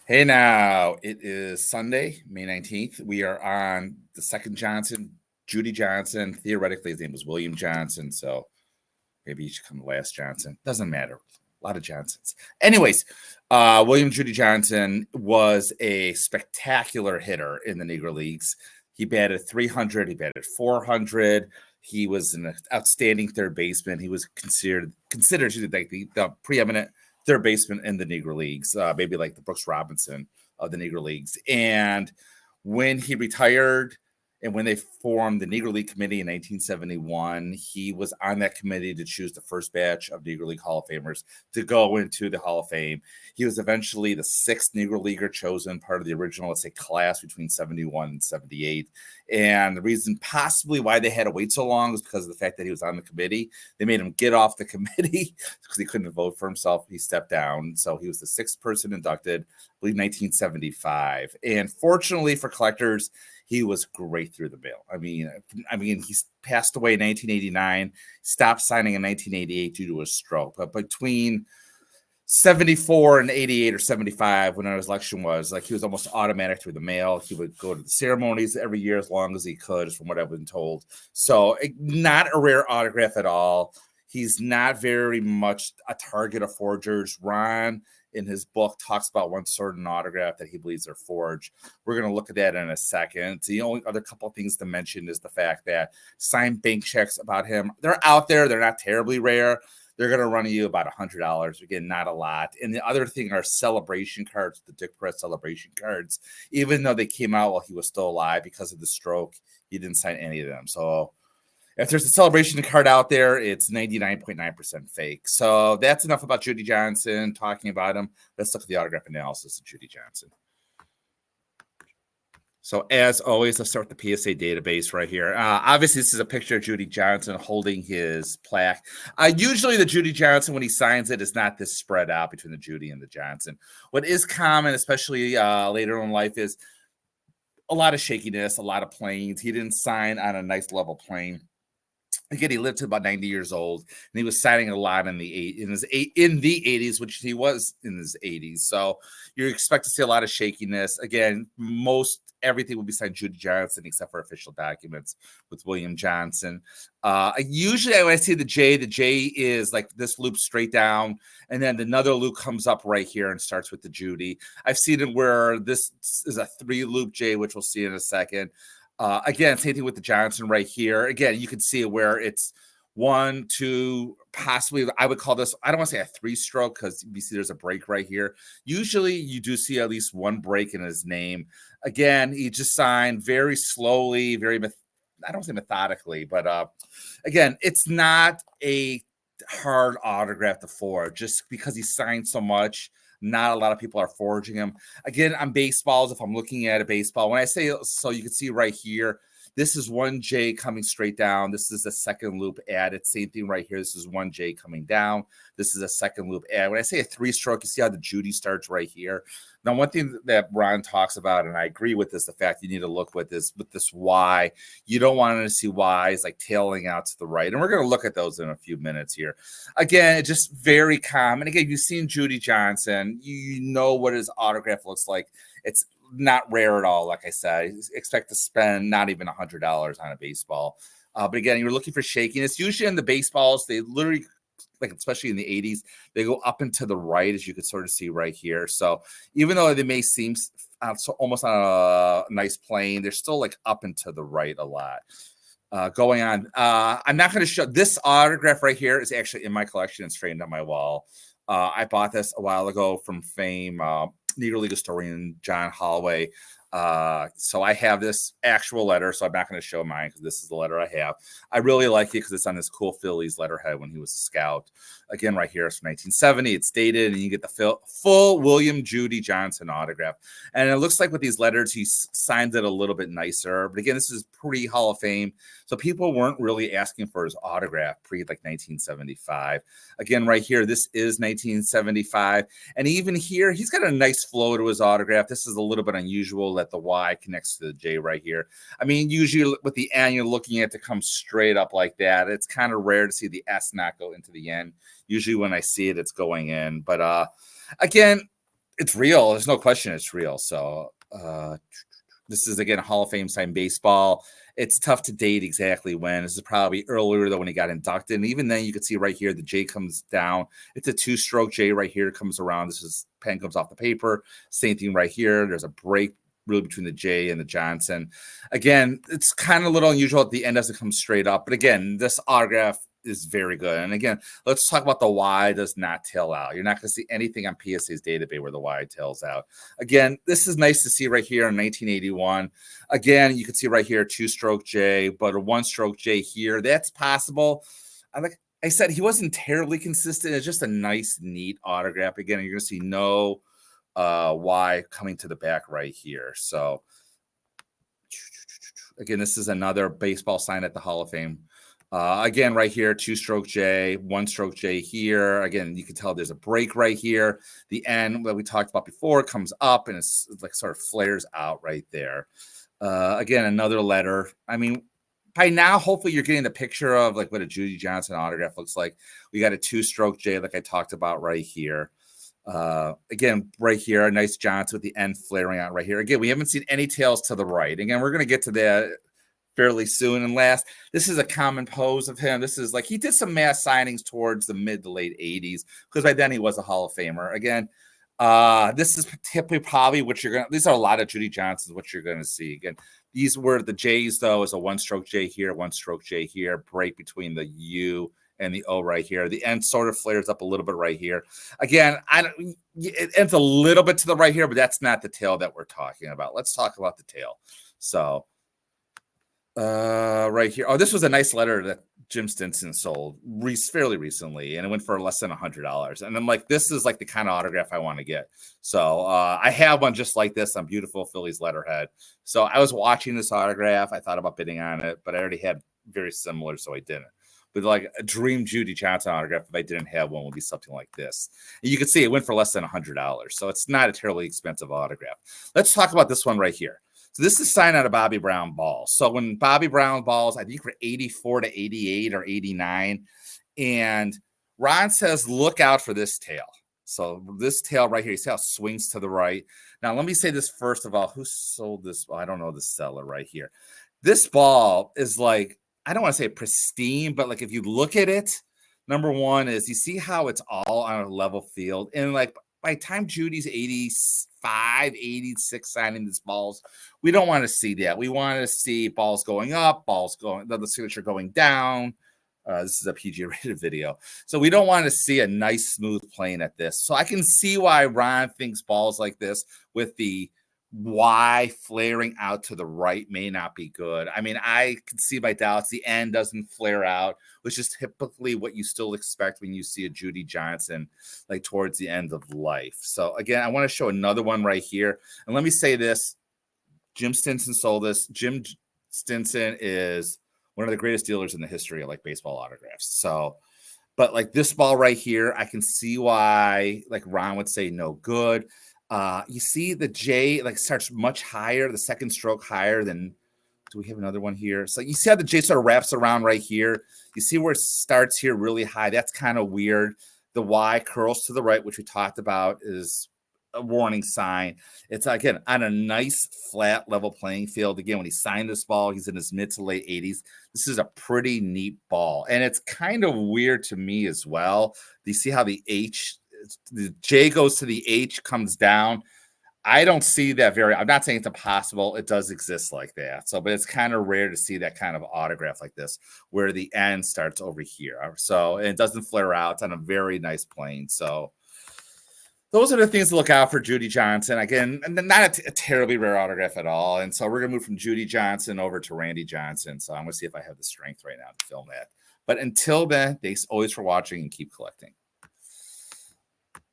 Hey now, it is Sunday, May 19th. We are on the second Johnson, Judy Johnson. Theoretically, his name was William Johnson, so maybe he should come last Johnson. Doesn't matter. A lot of Johnsons. Anyways, William Judy Johnson was a spectacular hitter in the Negro Leagues. He batted 300, he batted 400. He was an outstanding third baseman. He was considered like the preeminent third baseman in the Negro Leagues, maybe like the Brooks Robinson of the Negro Leagues. And when he retired and when they formed the Negro League Committee in 1971, he was on that committee to choose the first batch of Negro League Hall of Famers to go into the Hall of Fame. He was eventually the sixth Negro Leaguer chosen, part of the original, let's say, class between 71 and 78. And the reason possibly why they had to wait so long was because of the fact that he was on the committee. They made him get off the committee because he couldn't vote for himself. He stepped down. So he was the sixth person inducted, I believe 1975. And fortunately for collectors, he was great through the mail. I mean, he's passed away in 1989, stopped signing in 1988 due to a stroke. But between 74 and 88 or 75, when his election was, like, he was almost automatic through the mail. He would go to the ceremonies every year as long as he could, from what I've been told. So not a rare autograph at all. He's not very much a target of forgers. Ron, in his book, talks about one certain autograph that he believes are forged. We're going to look at that in a second. The only other couple of things to mention is the fact that signed bank checks about him, they're out there. They're not terribly rare. They're going to run you about $100. Again, not a lot. And the other thing are celebration cards, the Dick Press celebration cards. Even though they came out while he was still alive, because of the stroke, he didn't sign any of them. So if there's a celebration card out there, it's 99.9% fake. So that's enough about Judy Johnson, talking about him. Let's look at the autograph analysis of Judy Johnson. So as always, let's start with the PSA database right here. Obviously, this is a picture of Judy Johnson holding his plaque. Usually the Judy Johnson, when he signs it, is not this spread out between the Judy and the Johnson. What is common, especially later in life, is a lot of shakiness, a lot of planes. He didn't sign on a nice level plane. Again, he lived to about 90 years old, and he was signing a lot in the 80s, which he was in his 80s. So you expect to see a lot of shakiness. Again, everything will be signed Judy Johnson except for official documents with William Johnson. Usually when I see the J is like this loop straight down, and then another loop comes up right here and starts with the Judy. I've seen it where this is a 3-loop J, which we'll see in a second. Again, same thing with the Johnson right here. Again, you can see where it's 1, 2, possibly, I would call this, I don't want to say a 3-stroke because you see there's a break right here. Usually you do see at least one break in his name. Again, he just signed very slowly, I don't say methodically, but again, it's not a hard autograph to forge just because he signed so much. Not a lot of people are forging him. Again, on baseballs, if I'm looking at a baseball, when I say, so you can see right here, this is 1J coming straight down. This is a second loop added. Same thing right here. This is 1J coming down. This is a second loop added. When I say a 3-stroke, you see how the Judy starts right here. Now, one thing that Ron talks about, and I agree with this, the fact you need to look with this Y, you don't want to see Ys like tailing out to the right. And we're going to look at those in a few minutes here. Again, it's just very common. Again, you've seen Judy Johnson. You know what his autograph looks like. It's not rare at all. Like I said, expect to spend not even $100 on a baseball. But again, you're looking for shakiness. Usually in the baseballs, they literally, like especially in the 80s, they go up and to the right, as you can sort of see right here. So even though they may seem almost on a nice plane, they're still like up and to the right a lot. Going on, I'm not going to show this autograph right here is actually in my collection. It's framed on my wall. I bought this a while ago from Fame. Negro League historian John Holloway. So I have this actual letter, so I'm not going to show mine because this is the letter I have. I really like it because it's on this cool Phillies letterhead when he was a scout. Again, right here, it's from 1970. It's dated, and you get the full William Judy Johnson autograph. And it looks like with these letters, he signed it a little bit nicer. But again, this is pre-Hall of Fame, so people weren't really asking for his autograph like 1975. Again, right here, this is 1975. And even here, he's got a nice flow to his autograph. This is a little bit unusual that the Y connects to the J right here. I mean, usually with the N, you're looking at it to come straight up like that. It's kind of rare to see the S not go into the N. Usually when I see it, it's going in. But again, It's real. There's no question it's real. So this is again Hall of Fame signed baseball. It's tough to date exactly when. This is probably earlier though when he got inducted. And even then you can see right here the J comes down. It's a 2-stroke J right here, comes around. This is pen comes off the paper. Same thing right here. There's a break really between the J and the Johnson. Again, it's kind of a little unusual at the end doesn't come straight up. But again, this autograph is very good. And again, let's talk about the Y does not tail out. You're not going to see anything on PSA's database where the Y tails out. Again, this is nice to see right here in 1981. Again, you can see right here 2-stroke J, but a 1-stroke J here. That's possible. Like I said, he wasn't terribly consistent. It's just a nice, neat autograph. Again, you're going to see no Y coming to the back right here. So again, this is another baseball sign at the Hall of Fame. Again, right here, 2-stroke J, 1-stroke J here. Again, you can tell there's a break right here. The N that we talked about before comes up and it's like sort of flares out right there. Again, another letter. I mean, by now, hopefully you're getting the picture of like what a Judy Johnson autograph looks like. We got a 2-stroke J like I talked about right here. Again, right here, a nice Johnson with the N flaring out right here. Again, we haven't seen any tails to the right. Again, we're going to get to that fairly soon. And last, this is a common pose of him. This is like he did some mass signings towards the mid to late 80s because by then he was a Hall of Famer. Again, this is typically probably what you're going to, these are a lot of Judy Johnsons, what you're going to see. Again, these were the J's, though, is a 1-stroke J here, 1-stroke J here, break between the U and the O right here. The N sort of flares up a little bit right here. Again, it ends a little bit to the right here, but that's not the tail that we're talking about. Let's talk about the tail. So right here. Oh, this was a nice letter that Jim Stinson sold fairly recently, and it went for less than $100. And I'm like, this is like the kind of autograph I want to get. So I have one just like this on beautiful Phillies letterhead. So I was watching this autograph. I thought about bidding on it, but I already had very similar, so I didn't. But like a dream Judy Johnson autograph, if I didn't have one, would be something like this. And you can see it went for less than $100. So it's not a terribly expensive autograph. Let's talk about this one right here. So this is signed out of Bobby Brown balls. So when Bobby Brown balls, I think for 84 to 88 or 89. And Ron says, look out for this tail. So this tail right here, you see how it swings to the right. Now, let me say this first of all. Who sold this? Well, I don't know the seller right here. This ball is like, I don't want to say pristine, but like if you look at it, number one is you see how it's all on a level field. And like by the time Judy's 85, 86 signing these balls, we don't want to see that. We want to see balls going up, balls going, the signature going down. This is a PG rated video. So we don't want to see a nice smooth plane at this. So I can see why Ron thinks balls like this with the Y flaring out to the right may not be good. I mean, I can see my doubts. The N doesn't flare out, which is typically what you still expect when you see a Judy Johnson like towards the end of life. So again, I want to show another one right here. And let me say this. Jim Stinson sold this. Jim Stinson is one of the greatest dealers in the history of like baseball autographs. So, but like this ball right here, I can see why like Ron would say no good. You see the J like starts much higher, the second stroke higher than, do we have another one here? So you see how the J sort of wraps around right here. You see where it starts here really high. That's kind of weird. The Y curls to the right, which we talked about, is a warning sign. It's again on a nice flat level playing field. Again, when he signed this ball, he's in his mid to late 80s. This is a pretty neat ball. And it's kind of weird to me as well. Do you see how the J goes to the H, comes down? I don't see that I'm not saying it's impossible. It does exist like that. So, but it's kind of rare to see that kind of autograph like this, where the N starts over here. So, and it doesn't flare out. It's on a very nice plane. So, those are the things to look out for Judy Johnson. Again, and not a terribly rare autograph at all. And so we're going to move from Judy Johnson over to Randy Johnson. So I'm going to see if I have the strength right now to film that. But until then, thanks always for watching and keep collecting.